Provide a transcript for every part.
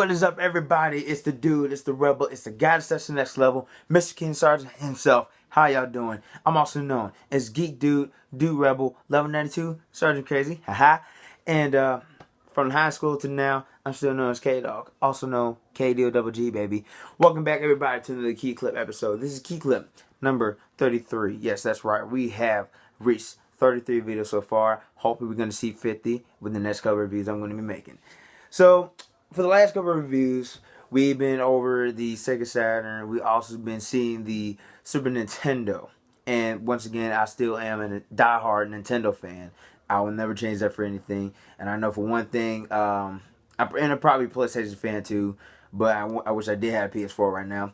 What is up, everybody? It's the dude, it's the rebel, it's the guy that's the next level, Mr. King Sergeant himself. How y'all doing? I'm also known as Geek Dude, Dude Rebel, level 92, Sergeant Crazy, haha. And from high school to now, I'm still known as K-Dog, also known K-D-O-double-G, baby. Welcome back, everybody, to another KeeKlip episode. This is KeeKlip number 33. Yes, that's right. We have reached 33 videos so far. Hopefully, we're going to see 50 with the next couple of reviews I'm going to be making. So, for the last couple of reviews, we've been over the Sega Saturn. We also been seeing the Super Nintendo. And once again, I still am a diehard Nintendo fan. I will never change that for anything. And I know for one thing, I'm probably a PlayStation fan too, but I wish I did have a PS4 right now.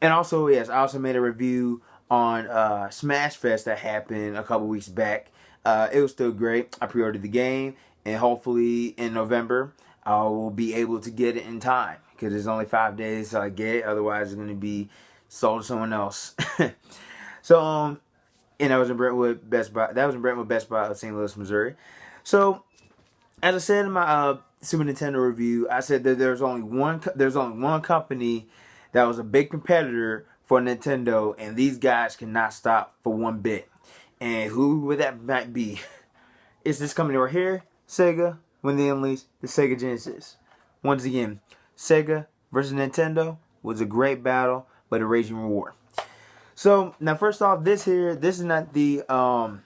And also, yes, I also made a review on Smash Fest that happened a couple weeks back. It was still great. I pre-ordered the game, and hopefully in November, I will be able to get it in time because it's only 5 days till I get it. Otherwise, it's going to be sold to someone else. So, and that was in Brentwood Best Buy. That was in Brentwood Best Buy of St. Louis, Missouri. So, as I said in my Super Nintendo review, I said that there's only one company that was a big competitor for Nintendo, and these guys cannot stop for one bit. And who would that might be? It's this company right here, Sega. When they unleashed the Sega Genesis. Once again, Sega versus Nintendo was a great battle, but a raging war. So now, first off, this isn't the original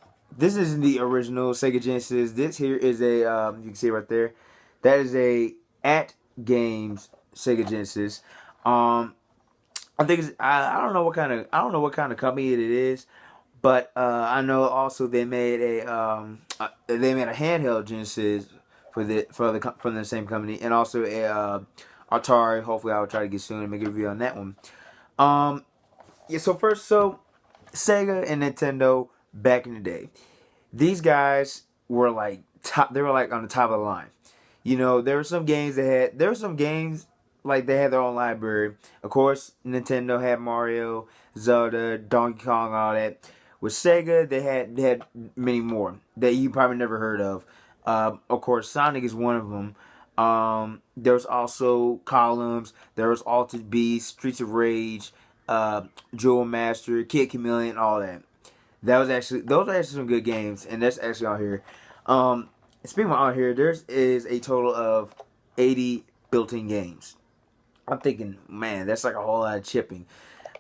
Sega Genesis. This here is a you can see right there. That is a AtGames Sega Genesis. I think it's, I don't know what kind of company it is, but I know also they made a handheld Genesis from the same company, and also a Atari. Hopefully, I will try to get soon and make a review on that one. Yeah. So Sega and Nintendo back in the day, these guys were like top. They were like on the top of the line. You know, there were some games they had their own library. Of course, Nintendo had Mario, Zelda, Donkey Kong, all that. With Sega, they had many more that you probably never heard of. Of course, Sonic is one of them. There's also Columns. There was Altered Beast, Streets of Rage, Jewel Master, Kid Chameleon, all that. Those are actually some good games, and that's actually on here. Speaking of on here, there is a total of 80 built-in games. I'm thinking, man, that's like a whole lot of chipping.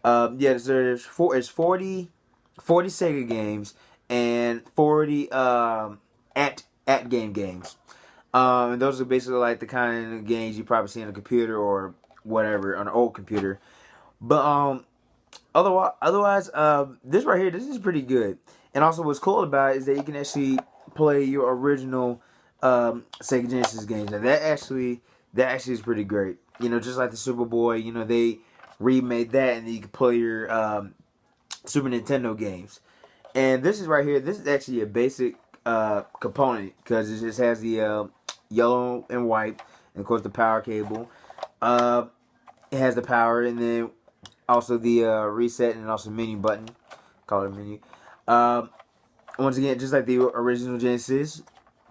Yeah, there's 40 Sega games and 40 AtGame games. And those are basically like the kind of games you probably see on a computer or whatever, on an old computer. But otherwise, this right here, this is pretty good. And also what's cool about it is that you can actually play your original Sega Genesis games. And that actually is pretty great. You know, just like the Superboy, you know, they remade that, and then you can play your Super Nintendo games. And this is right here, this is actually a basic component, because it just has the yellow and white, and of course the power cable. It has the power, and then also the reset, and also menu button. Call it a menu. Once again, just like the original Genesis,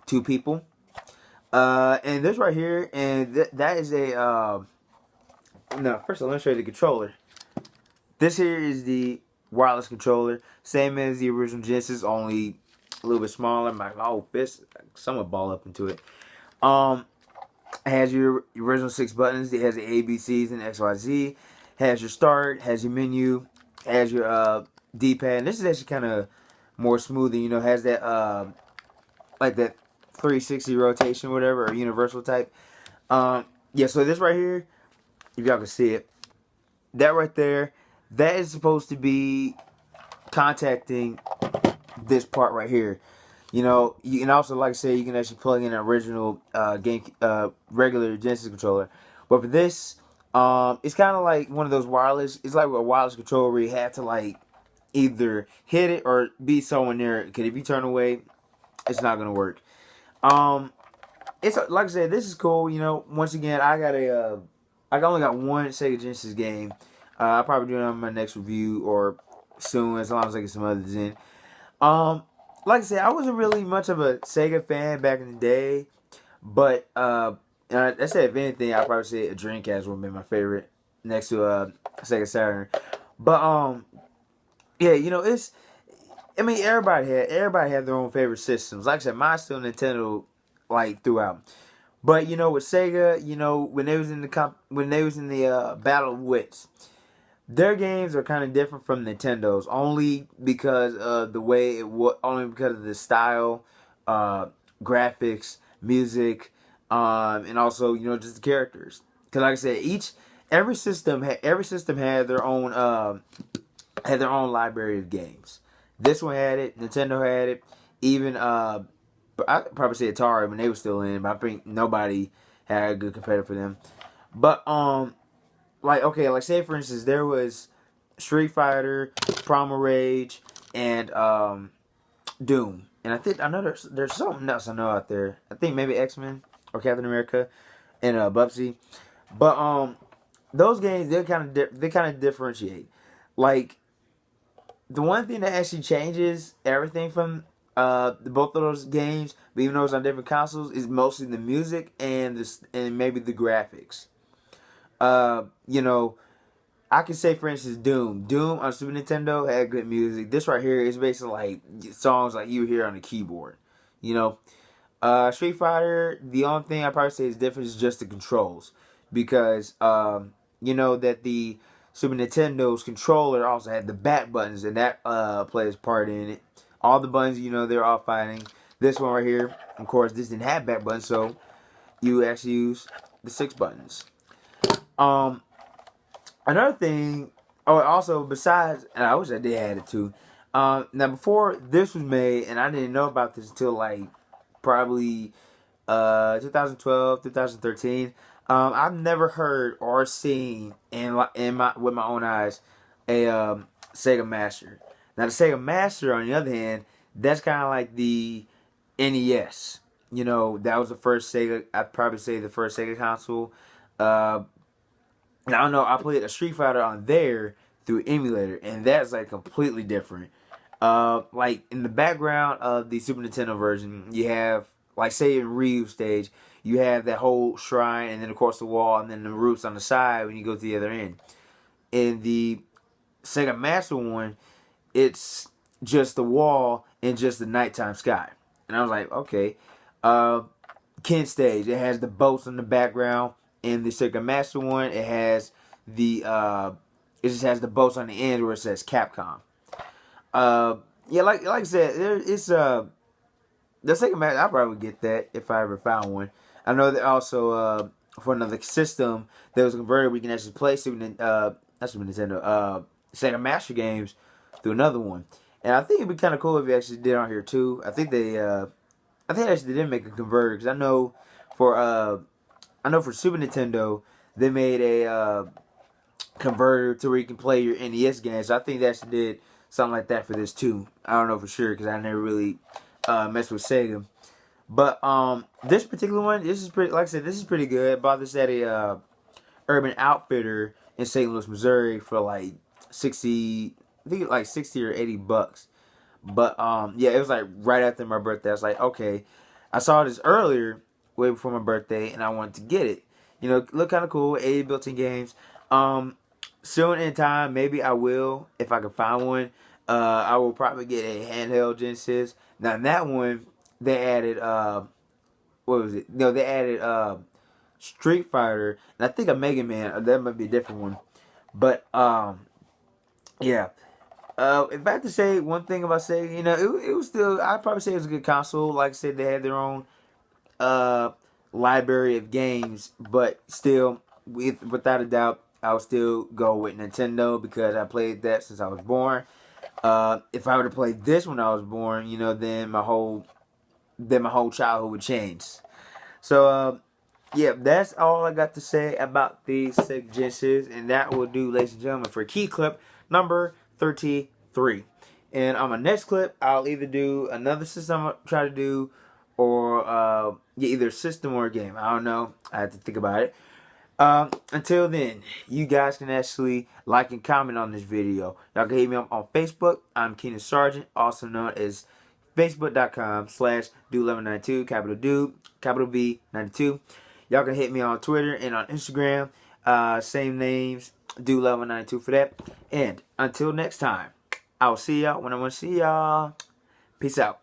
2 people. And this right here, and that is a no. First of all, let me show you the controller. This here is the wireless controller, same as the original Genesis, only a little bit smaller. My fist somewhat ball up into it. It has your original 6 buttons. It has the A, B, C's, and X, Y, Z. Has your start. Has your menu. Has your D-pad. And this is actually kind of more smooth. You know, has that like that 360 rotation, whatever, or universal type. Yeah. So this right here, if y'all can see it, that right there, that is supposed to be contacting this part right here. You know, you can also, like I said, you can actually plug in an original regular Genesis controller. But for this, it's kind of like one of those wireless. It's like a wireless controller where you have to like either hit it or be somewhere near it. Because if you turn away, it's not gonna work. It's like I said, this is cool. You know, once again, I only got one Sega Genesis game. I'll probably do it on my next review or soon, as long as I get some others in. Like I said, I wasn't really much of a Sega fan back in the day, but I said if anything, I'd probably say a Dreamcast would be my favorite next to Sega Saturn. But yeah, you know, it's. I mean, everybody had their own favorite systems. Like I said, mine's still Nintendo, like throughout. But you know, with Sega, you know, when they was in the battle of wits, their games are kind of different from Nintendo's, only because of the way only because of the style, uh, graphics, music, and also you know just the characters. Because like I said, every system had their own library of games. This one had it. Nintendo had it. Even I'd probably say Atari when they were still in, but I think nobody had a good competitor for them. But like okay, like say for instance, there was Street Fighter, Primal Rage, and Doom. And I know there's something else I know out there. I think maybe X-Men or Captain America and Bubsy. But those games they kind of differentiate. Like the one thing that actually changes everything from both of those games, but even though it's on different consoles, is mostly the music and maybe the graphics. You know, I can say for instance Doom. Doom on Super Nintendo had good music. This right here is basically like songs like you hear on the keyboard. You know, Street Fighter. The only thing I probably say is different is just the controls, because you know that the Super Nintendo's controller also had the back buttons, and that plays part in it. All the buttons, you know, they're all fighting. This one right here, of course, this didn't have back buttons, so you actually use the 6 buttons. Um, Another thing. Oh, also besides, and I wish I did add it too. Now before this was made, and I didn't know about this until like probably 2012, 2013. I've never heard or seen in my with my own eyes a Sega Master. Now the Sega Master, on the other hand, that's kind of like the NES. You know, that was the first Sega. I'd probably say the first Sega console. Uh, and I don't know. I played a Street Fighter on there through emulator, and that's like completely different. Like in the background of the Super Nintendo version, you have like say in Ryu stage, you have that whole shrine, and then of course the wall, and then the roots on the side when you go to the other end. In the Sega Master one, it's just the wall and just the nighttime sky. And I was like, okay. Uh, Ken stage, it has the boats in the background. In the Sega Master one, it just has the boats on the end where it says Capcom. Yeah, like I said, it's the Sega Master. I probably would get that if I ever found one. I know that also for another system there was a converter we can actually play not Super Nintendo, Sega Master games through another one. And I think it'd be kind of cool if you actually did on here too. I think they actually did make a converter, because for I know for Super Nintendo they made a converter to where you can play your NES games. So I think they actually did something like that for this too. I don't know for sure because I never really messed with Sega. But this particular one, this is pretty. Like I said, this is pretty good. I bought this at a Urban Outfitter in St. Louis, Missouri for like 60. I think like 60 or 80 bucks. But yeah, it was like right after my birthday. I was like, okay, I saw this earlier, way before my birthday, and I wanted to get it. You know, look kind of cool. 80 built-in games. Soon in time, maybe I will if I can find one. I will probably get a handheld Genesis. Now in that one, they added what was it? No, they added Street Fighter, and I think a Mega Man. That might be a different one. But yeah. If I had to say one thing about Sega, you know, it was still, I'd probably say it was a good console. Like I said, they had their own library of games, but still, without a doubt, I would still go with Nintendo because I played that since I was born. If I were to play this when I was born, you know, then my whole childhood would change. So, yeah, that's all I got to say about the Sega Genesis, and that will do, ladies and gentlemen, for KeeKlip number 33. And on my next clip, I'll either do another system I'll try to do, or yeah, either system or a game. I don't know. I have to think about it. Until then, you guys can actually like and comment on this video. Y'all can hit me up on Facebook. I'm Keenan Sargent, also known as facebook.com/dude1192, capital Dude, capital V 92. Y'all can hit me on Twitter and on Instagram. Same names. Do Level 92 for that. And until next time, I'll see y'all when I want to see y'all. Peace out.